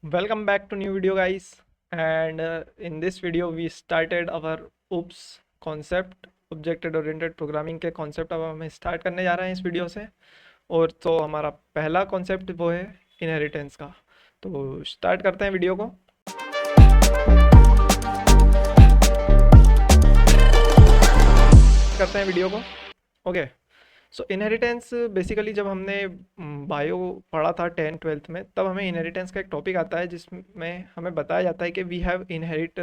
Welcome back to new video guys, and in this video we started our OOPS concept object oriented programming के concept अब हम start करने जा रहे हैं इस वीडियो से। और तो हमारा पहला कॉन्सेप्ट वो है इनहेरिटेंस का। तो स्टार्ट करते हैं वीडियो को। करते हैं वीडियो को। ओके, सो इनहेरिटेंस बेसिकली जब हमने बायो पढ़ा था 10th-12th में, तब हमें इनहेरिटेंस का एक टॉपिक आता है जिसमें हमें बताया जाता है कि we have inherit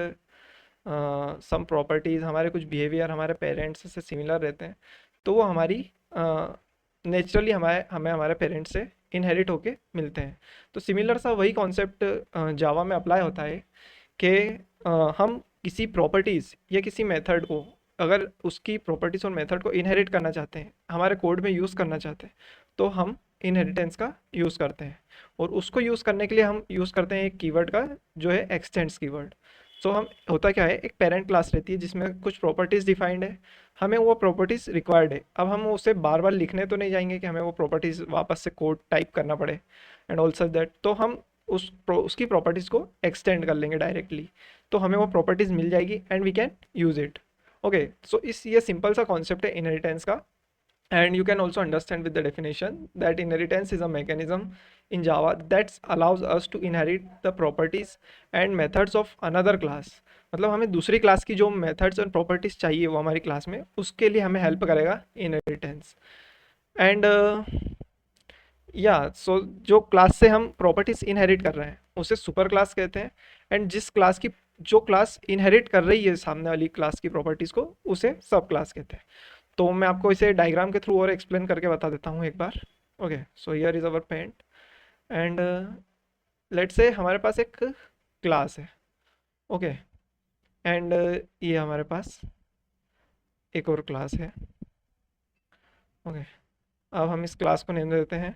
some properties. हमारे कुछ बिहेवियर हमारे पेरेंट्स से सिमिलर रहते हैं, तो वो हमारी नेचुरली हमें हमें हमारे पेरेंट्स से इनहेरिट होके मिलते हैं। तो सिमिलर सा वही कॉन्सेप्ट जावा में अप्लाई होता है कि हम किसी प्रॉपर्टीज़ या किसी मेथड को, अगर उसकी प्रॉपर्टीज़ और मेथड को इनहेरिट करना चाहते हैं, हमारे कोड में यूज़ करना चाहते हैं, तो हम इनहेरिटेंस का यूज़ करते हैं। और उसको यूज़ करने के लिए हम यूज़ करते हैं एक कीवर्ड का, जो है एक्सटेंड्स कीवर्ड। सो हम होता क्या है, एक पेरेंट क्लास रहती है जिसमें कुछ प्रॉपर्टीज़ डिफाइंड है, हमें वो प्रॉपर्टीज़ रिक्वायर्ड है। अब हम उसे बार बार लिखने तो नहीं जाएंगे कि हमें वो प्रॉपर्टीज़ वापस से कोड टाइप करना पड़े एंड ऑल्सो दैट, तो हम उसकी प्रॉपर्टीज़ को एक्सटेंड कर लेंगे डायरेक्टली, तो हमें वो प्रॉपर्टीज़ मिल जाएगी and we can use it. Okay, so इस ये सिंपल सा कॉन्सेप्ट है इनहेरिटेंस का। And you can also understand with the definition that inheritance is a mechanism in Java that allows us to inherit the properties and methods of another class। मतलब हमें दूसरी class की जो methods और properties चाहिए वो हमारी क्लास में, उसके लिए हमें हेल्प करेगा इनहेरिटेंस। एंड या सो जो क्लास से हम प्रॉपर्टीज इनहेरिट कर रहे हैं उसे सुपर क्लास कहते हैं। एंड जिस क्लास की जो क्लास इनहेरिट कर रही है सामने वाली क्लास की प्रॉपर्टीज को, उसे सब क्लास कहते हैं। तो मैं आपको इसे डायग्राम के थ्रू और एक्सप्लेन करके बता देता हूँ एक बार। Okay, so here is our paint and let's say हमारे पास एक क्लास है। ओके, एंड ये हमारे पास एक और क्लास है। ओके, अब हम इस क्लास को नेम दे देते हैं।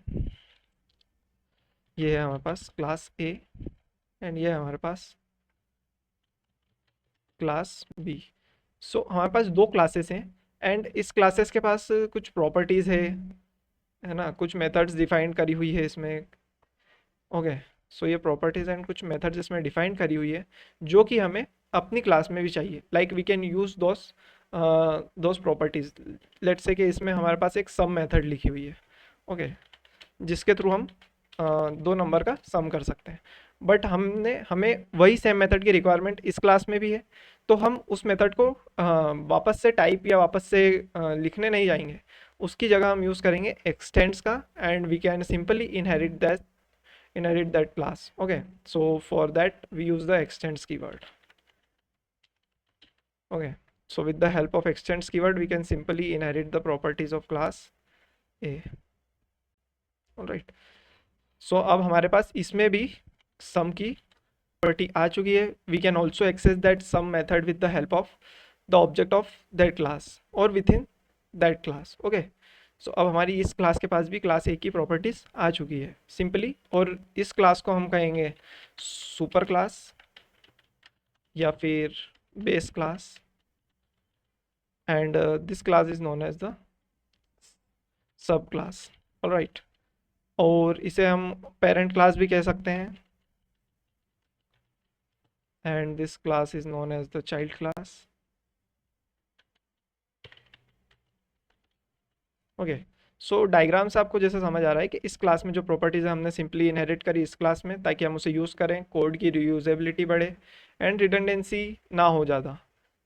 ये है हमारे पास क्लास ए एंड ये है हमारे पास क्लास बी। सो हमारे पास दो क्लासेस हैं एंड इस क्लासेस के पास कुछ प्रॉपर्टीज़ है ना, कुछ मेथड्स डिफाइन करी हुई है इसमें। ओके, सो ये प्रॉपर्टीज़ एंड कुछ मेथड्स इसमें डिफाइन करी हुई है जो कि हमें अपनी क्लास में भी चाहिए। Like we can use those properties. Let's say कि इसमें हमारे पास एक सम मेथड लिखी हुई है। ओके, जिसके थ्रू हम दो नंबर का सम कर सकते हैं। बट हमें वही सेम मेथड की रिक्वायरमेंट इस क्लास में भी है, तो हम उस मेथड को वापस से टाइप या वापस से लिखने नहीं जाएंगे। उसकी जगह हम यूज़ करेंगे एक्सटेंड्स का and we can simply inherit that class। Okay, so for that we use the extends keyword। Okay, so with the help of extends keyword we can simply inherit the properties of class A। all right, so अब हमारे पास इसमें भी sum की property आ चुकी है। we can also access that sum method with the help of the object of that class or within that class। okay, सो अब हमारी इस क्लास के पास भी क्लास ए की प्रॉपर्टीज़ आ चुकी है सिंपली। और इस क्लास को हम कहेंगे सुपर क्लास या फिर base class and this class is known as the sub class. Alright, और इसे हम पेरेंट क्लास भी कह सकते हैं and this class is known as the child class. Okay, so diagram से आपको जैसे समझ आ रहा है कि इस क्लास में जो प्रॉपर्टीज़ हमने सिंपली इनहेरिट करी इस क्लास में, ताकि हम उसे यूज़ करें, कोड की रीयूजेबिलिटी बढ़े एंड रिडंडेंसी ना हो ज़्यादा।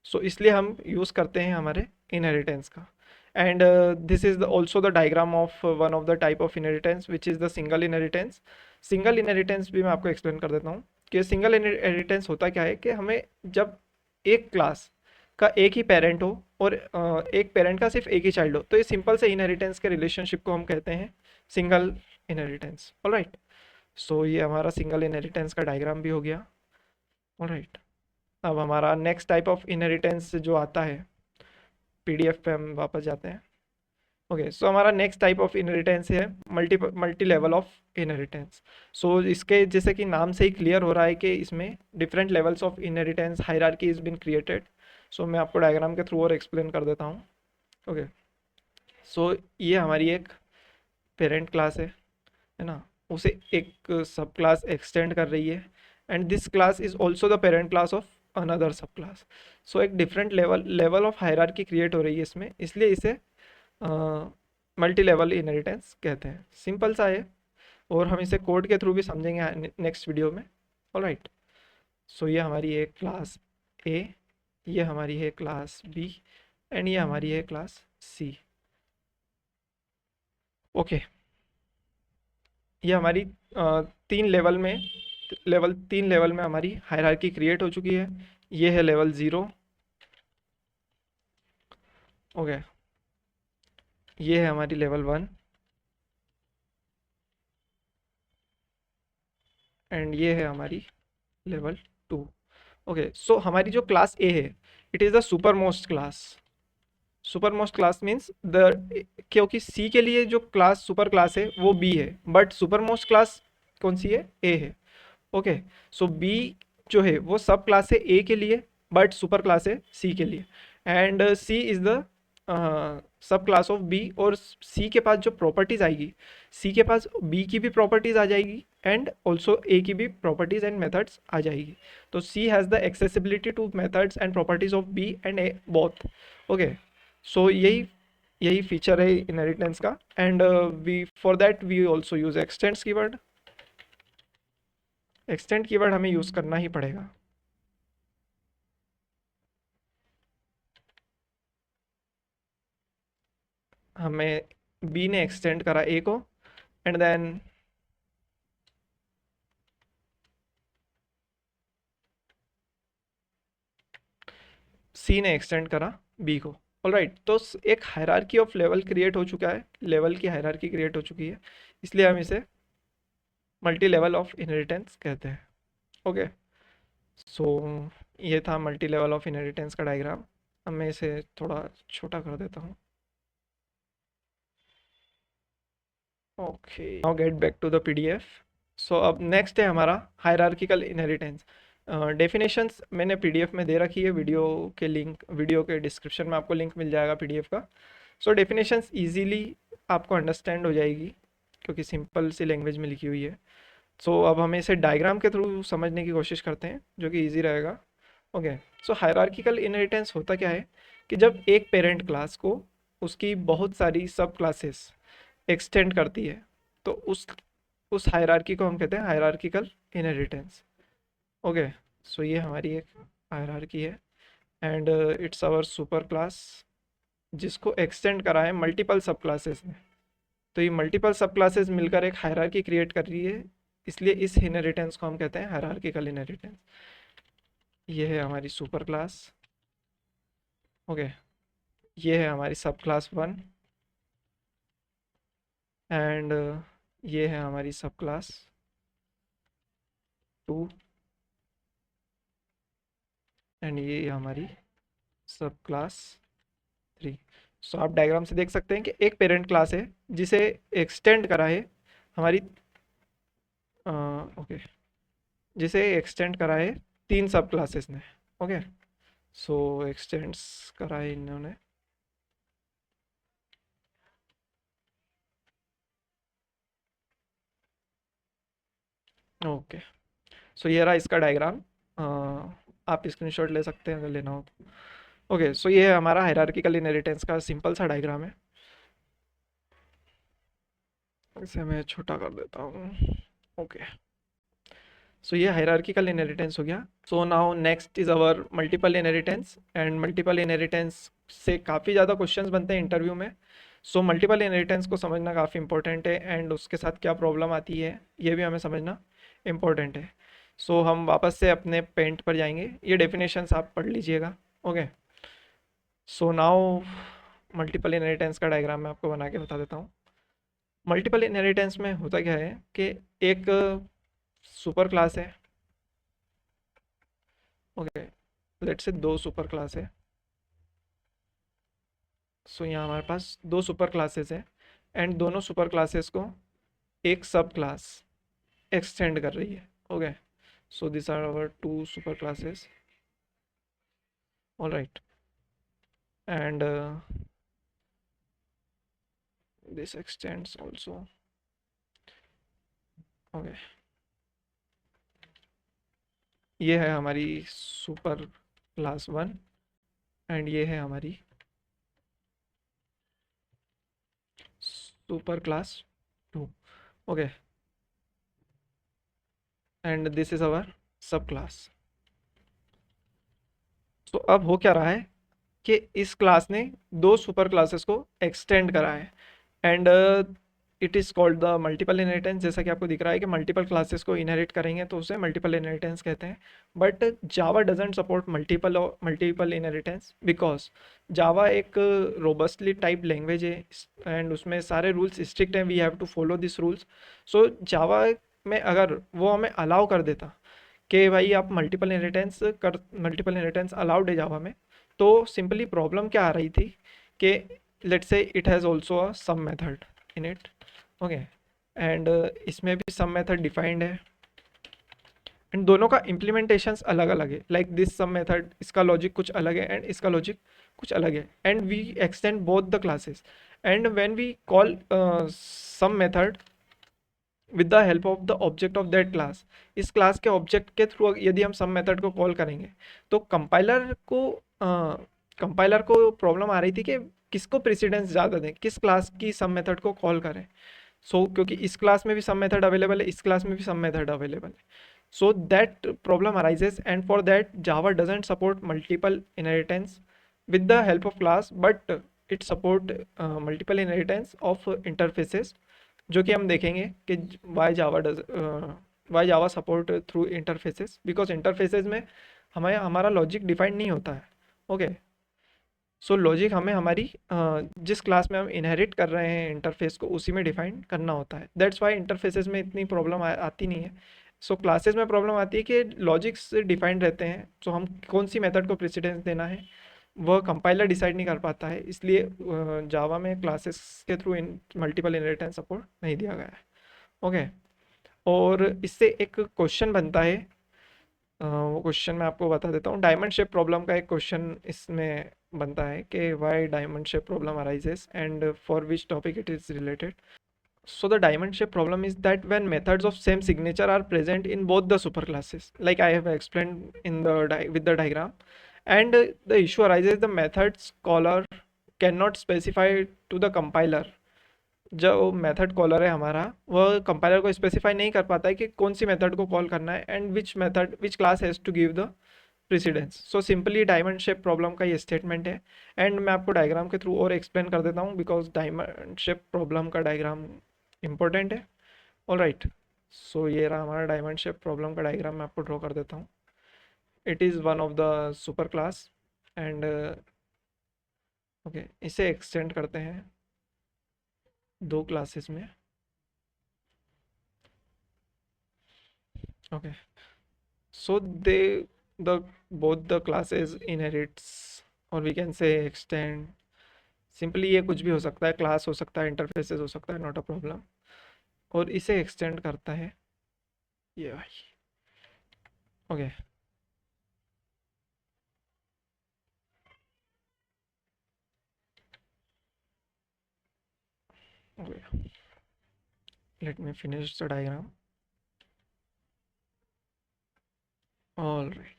सो इसलिए हम यूज़ करते हैं हमारे इनहेरिटेंस का। And this is also the diagram of one of the type of inheritance which is the single inheritance. Single inheritance भी मैं आपको एक्सप्लेन कर देता हूँ कि सिंगल इनहेरिटेंस होता क्या है कि हमें जब एक क्लास का एक ही पेरेंट हो और एक पेरेंट का सिर्फ एक ही चाइल्ड हो, तो ये सिंपल से इनहेरिटेंस के रिलेशनशिप को हम कहते हैं सिंगल इनहेरिटेंस। ऑलराइट, सो ये हमारा सिंगल इनहेरिटेंस का डायग्राम भी हो गया। ऑलराइट, अब हमारा नेक्स्ट टाइप ऑफ इनहेरिटेंस जो आता है, पीडीएफ पे हम वापस जाते हैं। ओके, सो हमारा नेक्स्ट टाइप ऑफ इनहेरिटेंस है मल्टी लेवल ऑफ इनहेरिटेंस। सो इसके जैसे कि नाम से ही क्लियर हो रहा है कि इसमें different levels of inheritance hierarchy is been created. So मैं आपको डायग्राम के थ्रू और एक्सप्लेन कर देता हूँ। ओके, सो ये हमारी एक पेरेंट क्लास है ना। उसे एक सब क्लास एक्सटेंड कर रही है, and this class is also the parent class of another सब क्लास। सो एक different level of hierarchy create हो रही है इसमें, इसलिए इसे मल्टी लेवल इनहेरिटेंस कहते हैं। सिंपल सा है, और हम इसे कोड के थ्रू भी समझेंगे नेक्स्ट वीडियो में। ऑलराइट, सो ये हमारी है क्लास ए, ये हमारी है क्लास बी, एंड ये हमारी है क्लास सी। ओके, ये हमारी तीन लेवल में तीन लेवल में हमारी हायरार्की क्रिएट हो चुकी है। ये है लेवल 0। ओके, ये है हमारी लेवल 1, एंड ये है हमारी लेवल 2। ओके, सो हमारी जो क्लास ए है, it is the super most class. Super most class means the, क्योंकि सी के लिए जो क्लास सुपर क्लास है वो बी है, बट सुपर मोस्ट क्लास कौन सी है? ए है। ओके, सो बी जो है वो सब क्लास है ए के लिए, बट सुपर क्लास है सी के लिए, and C is the sub class of B. और सी के पास जो प्रॉपर्टीज आएगी, सी के पास बी की भी प्रॉपर्टीज आ जाएगी, एंड ऑल्सो ए की भी प्रॉपर्टीज एंड मेथड्स आ जाएगी। तो C has the accessibility to methods and properties of B and A both. Okay, so यही यही फीचर है इनहेरिटेंस का, and we for that we also use extends keyword. Extend keyword हमें use करना ही पड़ेगा। हमें बी ने एक्सटेंड करा ए को, एंड देन सी ने एक्सटेंड करा बी को। ऑलराइट, तो एक हायरार्की ऑफ लेवल क्रिएट हो चुका है, लेवल की हायरार्की क्रिएट हो चुकी है, इसलिए हम इसे मल्टी लेवल ऑफ इनहेरिटेंस कहते हैं। ओके, सो ये था मल्टी लेवल ऑफ इनहेरिटेंस का डायग्राम। अब मैं इसे थोड़ा छोटा कर देता हूँ। Okay, now get back to the PDF. So अब नेक्स्ट है हमारा हायरार्किकल इनहेरिटेंस। डेफिनेशंस मैंने पीडीएफ में दे रखी है, वीडियो के डिस्क्रिप्शन में आपको लिंक मिल जाएगा पीडीएफ का। सो डेफिनेशंस इजीली आपको अंडरस्टैंड हो जाएगी, क्योंकि सिंपल सी लैंग्वेज में लिखी हुई है। सो अब हम इसे डायग्राम के थ्रू समझने की कोशिश करते हैं, जो कि ईजी रहेगा। ओके, सो हायरार्किकल इनहेरिटेंस होता क्या है कि जब एक पेरेंट क्लास को उसकी बहुत सारी सब क्लासेस एक्सटेंड करती है, तो उस हायरार्की को हम कहते हैं हायरार्किकल इनहेरिटेंस। ओके, सो ये हमारी एक हायरार्की है, and it's our super class, जिसको एक्सटेंड करा है मल्टीपल सब क्लासेस ने। तो ये मल्टीपल सब क्लासेस मिलकर एक हायरार्की क्रिएट कर रही है, इसलिए इस इनहेरिटेंस को हम कहते हैं हायरार्किकल इनहेरिटेंस। ये है हमारी सुपर क्लास। ओके, ये है हमारी सब क्लास 1, एंड ये है हमारी सब क्लास 2, एंड ये हमारी सब क्लास 3। सो आप डायग्राम से देख सकते हैं कि एक पेरेंट क्लास है जिसे एक्सटेंड करा है हमारी ओके, जिसे एक्सटेंड करा है तीन सब क्लासेस ने। ओके, सो एक्सटेंड्स करा है इन्होंने। ओके, सो ये रहा इसका डायग्राम। आप स्क्रीनशॉट ले सकते हैं अगर लेना हो तो। ओके, सो ये हमारा हायरार्किकल इनहेरिटेंस का सिंपल सा डायग्राम है। इसे मैं छोटा कर देता हूँ। ओके, सो ये हायरार्किकल इनहेरिटेंस हो गया। So now next is our multiple inheritance, and multiple inheritance से काफ़ी ज़्यादा क्वेश्चंस बनते हैं इंटरव्यू में। सो मल्टीपल इनहेरिटेंस को समझना काफ़ी इंपॉर्टेंट है, एंड उसके साथ क्या प्रॉब्लम आती है ये भी हमें समझना इम्पोर्टेंट है। सो हम वापस से अपने पेंट पर जाएंगे, ये डेफिनेशंस आप पढ़ लीजिएगा। Okay, so now multiple inheritance का डायग्राम मैं आपको बना के बता देता हूँ। मल्टीपल इनहेरिटेंस में होता क्या है कि एक सुपर क्लास है। ओके, लेट्स से दो सुपर क्लास है। सो यहाँ हमारे पास दो सुपर क्लासेस है, एंड दोनों सुपर क्लासेस को एक सब क्लास एक्सटेंड कर रही है। Okay, so this are our two super classes. All right, and this extends also okay, ये है हमारी सुपर क्लास 1 एंड ये है हमारी super class 2। Okay, and this is our सब क्लास। तो अब हो क्या रहा है कि इस क्लास ने दो सुपर क्लासेस को एक्सटेंड करा है and it is called the multiple inheritance. जैसा कि आपको दिख रहा है कि मल्टीपल क्लासेस को इनहेरिट करेंगे तो उसे मल्टीपल इनहेरिटेंस कहते हैं। But Java doesn't support multiple inheritance because Java एक रोबस्टली टाइप लैंग्वेज है एंड उसमें सारे रूल्स स्ट्रिक्ट हैं। We have to follow this rules. So Java में अगर वो हमें अलाउ कर देता कि भाई आप मल्टीपल इनहेरिटेंस अलाउड है जावा में, तो सिंपली प्रॉब्लम क्या आ रही थी कि let's say it has also a some method in it. Okay, and इसमें भी सम मेथड डिफाइंड है एंड दोनों का इम्प्लीमेंटेशंस अलग अलग है। लाइक दिस सम मेथड, इसका लॉजिक कुछ अलग है एंड इसका लॉजिक कुछ अलग है and we extend both the classes and when we call some method with the help of the object of that class, इस क्लास के ऑब्जेक्ट के थ्रू यदि हम सम मेथड को कॉल करेंगे तो कंपाइलर को प्रॉब्लम आ रही थी कि किसको प्रेसिडेंस ज़्यादा दें, किस क्लास की सम मेथड को कॉल करें। क्योंकि इस क्लास में भी सम मेथड अवेलेबल है, इस क्लास में भी सम मेथड अवेलेबल है, so that problem arises and for that java doesn't support multiple inheritance with the help of class, but it support multiple inheritance of interfaces, जो कि हम देखेंगे कि why java support through interfaces, because interfaces में हमें हमारा logic defined नहीं होता है। ओके, सो लॉजिक हमें हमारी जिस क्लास में हम इनहेरिट कर रहे हैं इंटरफेस को उसी में डिफाइन करना होता है। दैट्स वाई इंटरफेसेस में इतनी प्रॉब्लम आती नहीं है। सो क्लासेस में प्रॉब्लम आती है कि लॉजिक्स डिफाइंड रहते हैं, सो हम कौन सी मेथड को प्रेसिडेंस देना है वह कंपाइलर डिसाइड नहीं कर पाता है, इसलिए जावा में क्लासेस के थ्रू इन मल्टीपल इनहेरिटेंस सपोर्ट नहीं दिया गया है। ओके, और इससे एक क्वेश्चन बनता है, वो क्वेश्चन मैं आपको बता देता हूँ। डायमंड शेप प्रॉब्लम का एक क्वेश्चन इसमें बनता है कि why diamond shape problem arises and for which topic it is related. So the diamond shape problem is that when methods of same signature are present in both the superclasses, like I have explained in the with the diagram, and the issue arises the methods caller cannot specify to the compiler। जो method collar है हमारा वह compiler को specify नहीं कर पाता है कि कौन सी मेथड को कॉल करना है and which class has to give the precedence. So simply diamond shape problem का ये स्टेटमेंट है एंड मैं आपको डायग्राम के थ्रू और एक्सप्लेन कर देता हूँ बिकॉज डायमंड शेप प्रॉब्लम का डायग्राम इंपॉर्टेंट है। ऑल राइट, सो ये रहा हमारा डायमंड शेप प्रॉब्लम का डायग्राम, मैं आपको ड्रॉ कर देता हूँ। It is one of the super class and okay, इसे एक्सटेंड करते हैं दो क्लासेस में। Okay, so the both the classes inherits or we can say extend। Simply ये कुछ भी हो सकता है, क्लास हो सकता है, इंटरफेसेस हो सकता है, नॉट अ प्रॉब्लम। और इसे एक्सटेंड करता है ये भाई। Okay, okay, let me finish the diagram. All right,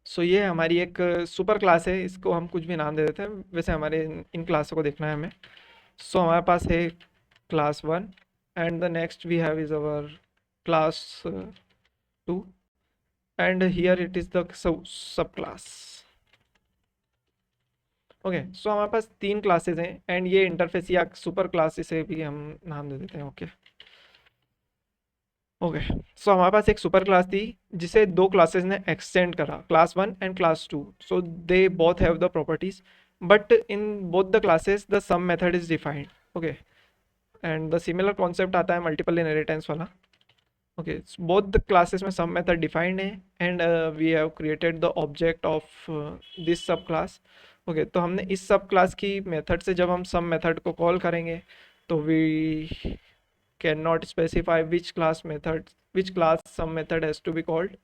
so ये हमारी एक सुपर क्लास है, इसको हम कुछ भी नाम दे देते हैं, वैसे हमारे इन क्लासों को देखना है हमें। सो हमारे पास है class 1 and the next we have is our class 2 and here it is the subclass। Okay, so हमारे पास तीन क्लासेस हैं एंड ये इंटरफेस या सुपर क्लास इसे भी हम नाम दे देते हैं। ओके, ओके, सो हमारे पास एक सुपर क्लास थी जिसे दो क्लासेस ने एक्सटेंड करा, class 1 and class 2। So they both have the properties but in both the classes the some method is defined. Okay, and the similar concept आता है multiple inheritance वाला। ओके, बोथ द क्लासेस में some method defined है and we have created the object of this sub class. Okay, तो हमने इस सब class की मेथड से जब हम सम मेथड को कॉल करेंगे तो we can not specify which class some method has to be called.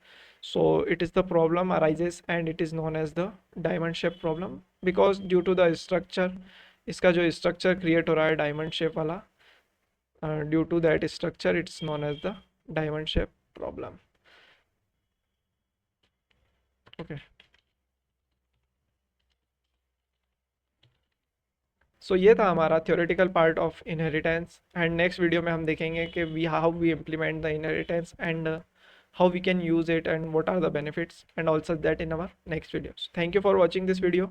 So it is the problem arises and it is known as the diamond shape problem because due to the structure, इसका जो structure create हो रहा है diamond shape वाला, due to that structure it's known as the diamond shape problem. Okay, so ये था हमारा theoretical part of inheritance, and next video में हम देखेंगे कि we how we implement the inheritance and how we can use it and what are the benefits, and also that in our next videos. Thank you for watching this video.